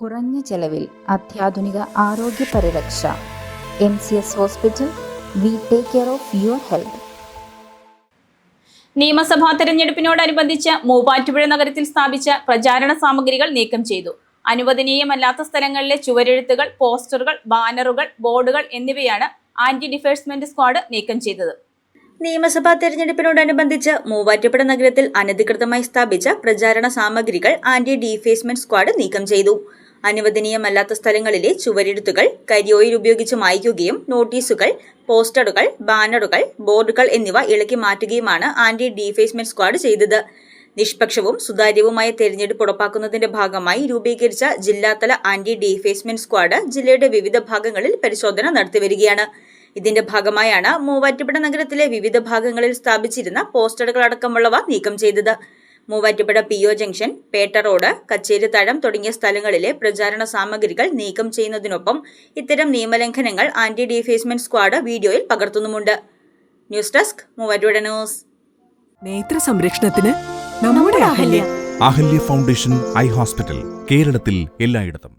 കുറഞ്ഞ ചെലവിൽ അത്യാധുനിക ആരോഗ്യ പരിരക്ഷ. MCS hospital. We take care of your health. നിയമസഭാ തെരഞ്ഞെടുപ്പിനോടനുബന്ധിച്ച് മൂവാറ്റുപുഴ നഗരത്തിൽ സ്ഥാപിച്ച പ്രചാരണ സാമഗ്രികൾ നീക്കം ചെയ്തു. അനുവദനീയമല്ലാത്ത സ്ഥലങ്ങളിലെ ചുവരെഴുത്തുകൾ, പോസ്റ്ററുകൾ, ബാനറുകൾ, ബോർഡുകൾ എന്നിവയാണ് ആന്റി ഡിഫേഴ്സ്മെന്റ് സ്ക്വാഡ് നീക്കം ചെയ്തത്. നിയമസഭാ തെരഞ്ഞെടുപ്പിനോടനുബന്ധിച്ച് മൂവാറ്റുപുഴ നഗരത്തിൽ അനധികൃതമായി സ്ഥാപിച്ച പ്രചാരണ സാമഗ്രികൾ ആന്റി ഡിഫേഴ്സ്മെന്റ് സ്ക്വാഡ് നീക്കം ചെയ്തു. അനുവദനീയമല്ലാത്ത സ്ഥലങ്ങളിലെ ചുവരെഴുത്തുകൾ കരിയോയിൽ ഉപയോഗിച്ച് മായ്ക്കുകയും നോട്ടീസുകൾ, പോസ്റ്ററുകൾ, ബാനറുകൾ, ബോർഡുകൾ എന്നിവ ഇളക്കി മാറ്റുകയുമാണ് ആന്റി ഡിഫേഴ്സ്മെന്റ് സ്ക്വാഡ് ചെയ്തത്. നിഷ്പക്ഷവും സുതാര്യവുമായ തെരഞ്ഞെടുപ്പ് ഉറപ്പാക്കുന്നതിന്റെ ഭാഗമായി രൂപീകരിച്ച ജില്ലാതല ആന്റി ഡിഫേഴ്സ്മെന്റ് സ്ക്വാഡ് ജില്ലയുടെ വിവിധ ഭാഗങ്ങളിൽ പരിശോധന നടത്തിവരികയാണ്. ഇതിന്റെ ഭാഗമായാണ് മൂവാറ്റുപുഴ നഗരത്തിലെ വിവിധ ഭാഗങ്ങളിൽ സ്ഥാപിച്ചിരുന്ന പോസ്റ്ററുകളടക്കമുള്ളവ നീക്കം ചെയ്തത്. Muvattupuzha PO junction, Petta road, Kacherithazham തുടങ്ങിയ സ്ഥലങ്ങളിലെ പ്രചാരണ സാമഗ്രികൾ നീക്കം ചെയ്യുന്നതിനൊപ്പം ഇത്തരം നിയമലംഘനങ്ങൾ ആന്റി ഡിഫേഴ്സ്മെന്റ് സ്ക്വാഡ് വീഡിയോയിൽ പകർത്തുന്നുമുണ്ട്. News desk, Muvattupuzha news. നേത്ര സംരക്ഷണത്തിന് നമ്മുടെ അഹല്യ ഫൗണ്ടേഷൻ ഐ ഹോസ്പിറ്റൽ, കേരളത്തിൽ എല്ലായിടത്തും.